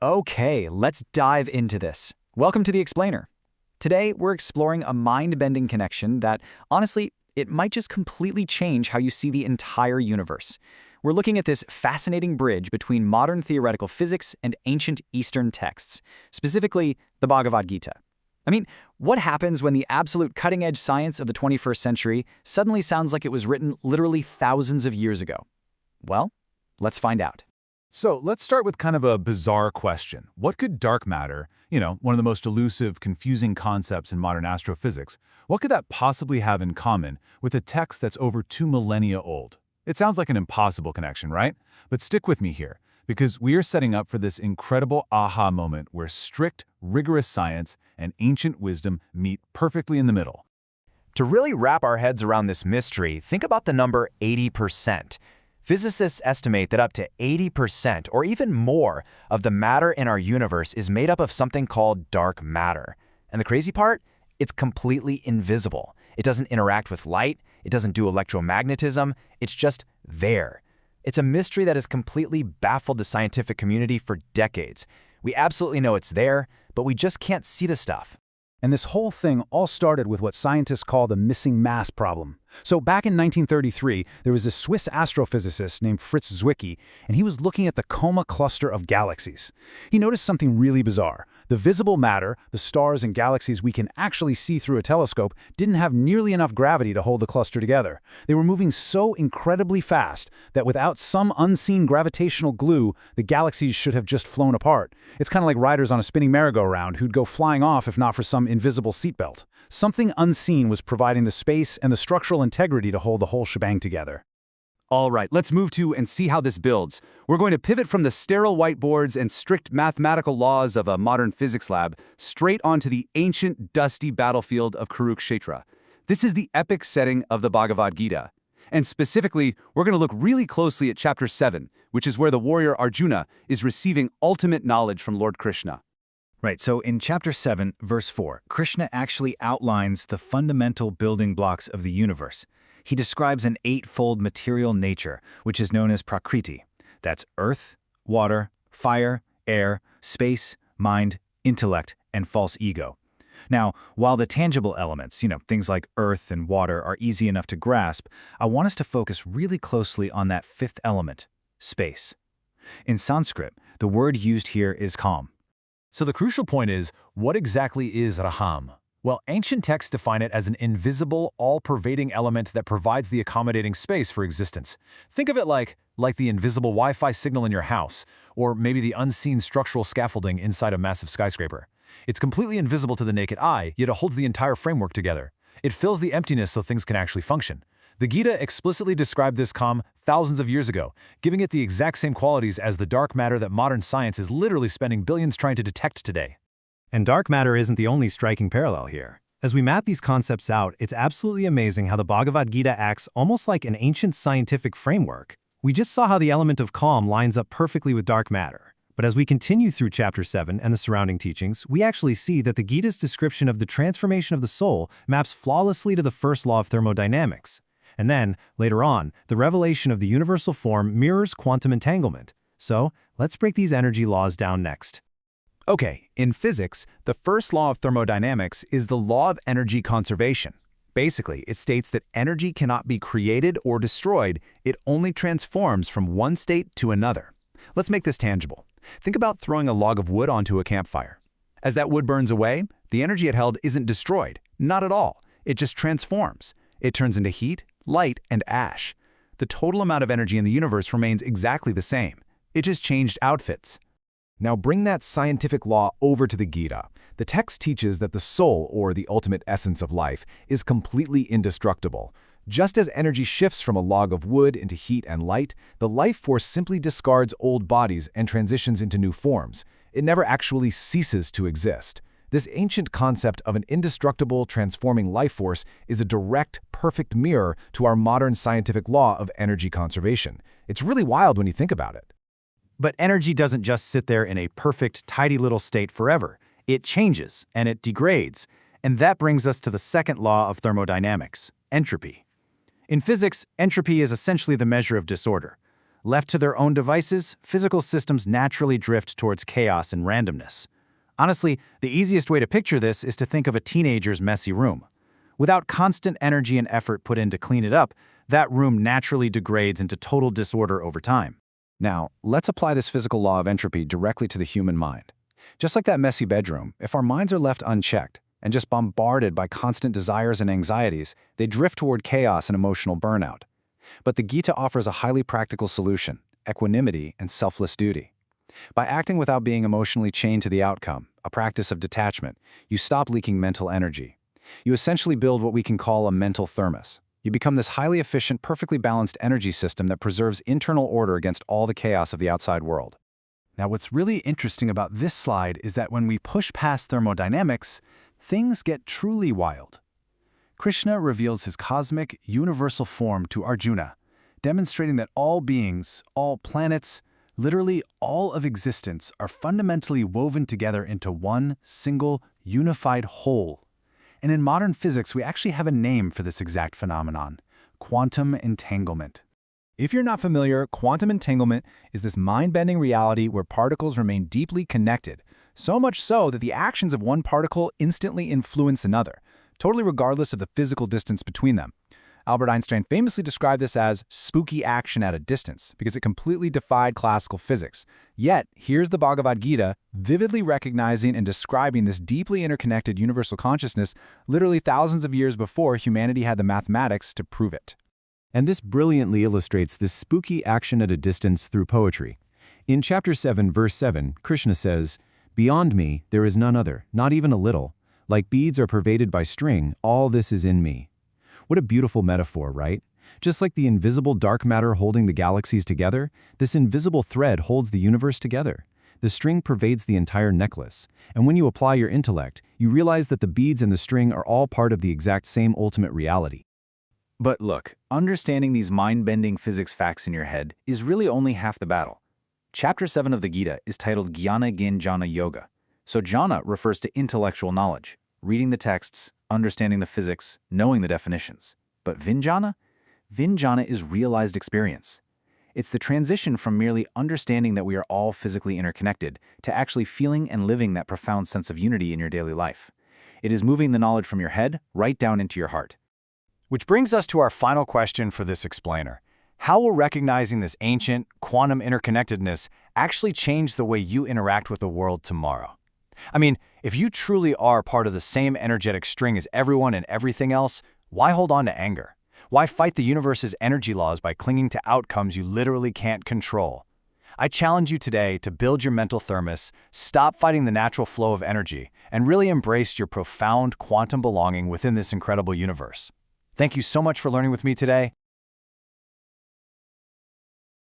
Okay, let's dive into this. Welcome to The Explainer. Today, we're exploring a mind-bending connection that, honestly, it might just completely change how you see the entire universe. We're looking at this fascinating bridge between modern theoretical physics and ancient Eastern texts, specifically the Bhagavad Gita. I mean, what happens when the absolute cutting-edge science of the 21st century suddenly sounds like it was written literally thousands of years ago? Well, let's find out. So let's start with kind of a bizarre question. What could dark matter, one of the most elusive, confusing concepts in modern astrophysics, what could that possibly have in common with a text that's over 2 millennia old? It sounds like an impossible connection, right? But stick with me here, because we are setting up for this incredible aha moment where strict, rigorous science and ancient wisdom meet perfectly in the middle. To really wrap our heads around this mystery, think about the number 80%. Physicists estimate that up to 80% or even more of the matter in our universe is made up of something called dark matter. And the crazy part? It's completely invisible. It doesn't interact with light, it doesn't do electromagnetism, it's just there. It's a mystery that has completely baffled the scientific community for decades. We absolutely know it's there, but we just can't see the stuff. And this whole thing all started with what scientists call the missing mass problem. So back in 1933, there was a Swiss astrophysicist named Fritz Zwicky, and he was looking at the Coma cluster of galaxies. He noticed something really bizarre. The visible matter, the stars and galaxies we can actually see through a telescope, didn't have nearly enough gravity to hold the cluster together. They were moving so incredibly fast that without some unseen gravitational glue, the galaxies should have just flown apart. It's kind of like riders on a spinning merry-go-round who'd go flying off if not for some invisible seatbelt. Something unseen was providing the space and the structural integrity to hold the whole shebang together. All right, let's move to and see how this builds. We're going to pivot from the sterile whiteboards and strict mathematical laws of a modern physics lab straight onto the ancient, dusty battlefield of Kurukshetra. This is the epic setting of the Bhagavad Gita. And specifically, we're going to look really closely at Chapter 7, which is where the warrior Arjuna is receiving ultimate knowledge from Lord Krishna. Right, so in Chapter 7, verse 4, Krishna actually outlines the fundamental building blocks of the universe. He describes an eightfold material nature, which is known as Prakriti. That's earth, water, fire, air, space, mind, intellect, and false ego. Now, while the tangible elements, things like earth and water, are easy enough to grasp, I want us to focus really closely on that fifth element, space. In Sanskrit, the word used here is Khaṁ. So the crucial point is, what exactly is Khaṁ? Well, ancient texts define it as an invisible, all-pervading element that provides the accommodating space for existence. Think of it like the invisible Wi-Fi signal in your house, or maybe the unseen structural scaffolding inside a massive skyscraper. It's completely invisible to the naked eye, yet it holds the entire framework together. It fills the emptiness so things can actually function. The Gita explicitly described this Khaṁ thousands of years ago, giving it the exact same qualities as the dark matter that modern science is literally spending billions trying to detect today. And dark matter isn't the only striking parallel here. As we map these concepts out, it's absolutely amazing how the Bhagavad Gita acts almost like an ancient scientific framework. We just saw how the element of Khaṁ lines up perfectly with dark matter. But as we continue through Chapter 7 and the surrounding teachings, we actually see that the Gita's description of the transformation of the soul maps flawlessly to the first law of thermodynamics. And then, later on, the revelation of the universal form mirrors quantum entanglement. So, let's break these energy laws down next. Okay, in physics, the first law of thermodynamics is the law of energy conservation. Basically, it states that energy cannot be created or destroyed, it only transforms from one state to another. Let's make this tangible. Think about throwing a log of wood onto a campfire. As that wood burns away, the energy it held isn't destroyed, not at all. It just transforms. It turns into heat, light, and ash. The total amount of energy in the universe remains exactly the same. It just changed outfits. Now bring that scientific law over to the Gita. The text teaches that the soul, or the ultimate essence of life, is completely indestructible. Just as energy shifts from a log of wood into heat and light, the life force simply discards old bodies and transitions into new forms. It never actually ceases to exist. This ancient concept of an indestructible, transforming life force is a direct, perfect mirror to our modern scientific law of energy conservation. It's really wild when you think about it. But energy doesn't just sit there in a perfect, tidy little state forever. It changes, and it degrades. And that brings us to the second law of thermodynamics, entropy. In physics, entropy is essentially the measure of disorder. Left to their own devices, physical systems naturally drift towards chaos and randomness. Honestly, the easiest way to picture this is to think of a teenager's messy room. Without constant energy and effort put in to clean it up, that room naturally degrades into total disorder over time. Now, let's apply this physical law of entropy directly to the human mind. Just like that messy bedroom, if our minds are left unchecked and just bombarded by constant desires and anxieties, they drift toward chaos and emotional burnout. But the Gita offers a highly practical solution: equanimity and selfless duty. By acting without being emotionally chained to the outcome, a practice of detachment, you stop leaking mental energy. You essentially build what we can call a mental thermos. You become this highly efficient, perfectly balanced energy system that preserves internal order against all the chaos of the outside world. Now, what's really interesting about this slide is that when we push past thermodynamics, things get truly wild. Krishna reveals his cosmic, universal form to Arjuna, demonstrating that all beings, all planets, literally all of existence are fundamentally woven together into one single, unified whole. And in modern physics, we actually have a name for this exact phenomenon: quantum entanglement. If you're not familiar, quantum entanglement is this mind-bending reality where particles remain deeply connected, so much so that the actions of one particle instantly influence another, totally regardless of the physical distance between them. Albert Einstein famously described this as spooky action at a distance because it completely defied classical physics. Yet, here's the Bhagavad Gita vividly recognizing and describing this deeply interconnected universal consciousness literally thousands of years before humanity had the mathematics to prove it. And this brilliantly illustrates this spooky action at a distance through poetry. In chapter 7, verse 7, Krishna says, "Beyond me there is none other, not even a little. Like beads are pervaded by string, all this is in me." What a beautiful metaphor, right? Just like the invisible dark matter holding the galaxies together, this invisible thread holds the universe together. The string pervades the entire necklace, and when you apply your intellect, you realize that the beads and the string are all part of the exact same ultimate reality. But look, understanding these mind-bending physics facts in your head is really only half the battle. Chapter 7 of the Gita is titled Jnana Gyan Jnana Yoga. So jnana refers to intellectual knowledge, reading the texts, understanding the physics, knowing the definitions. But vijnana? Vijnana is realized experience. It's the transition from merely understanding that we are all physically interconnected to actually feeling and living that profound sense of unity in your daily life. It is moving the knowledge from your head right down into your heart. Which brings us to our final question for this explainer. How will recognizing this ancient, quantum interconnectedness actually change the way you interact with the world tomorrow? I mean, if you truly are part of the same energetic string as everyone and everything else, why hold on to anger? Why fight the universe's energy laws by clinging to outcomes you literally can't control? I challenge you today to build your mental thermos, stop fighting the natural flow of energy, and really embrace your profound quantum belonging within this incredible universe. Thank you so much for learning with me today.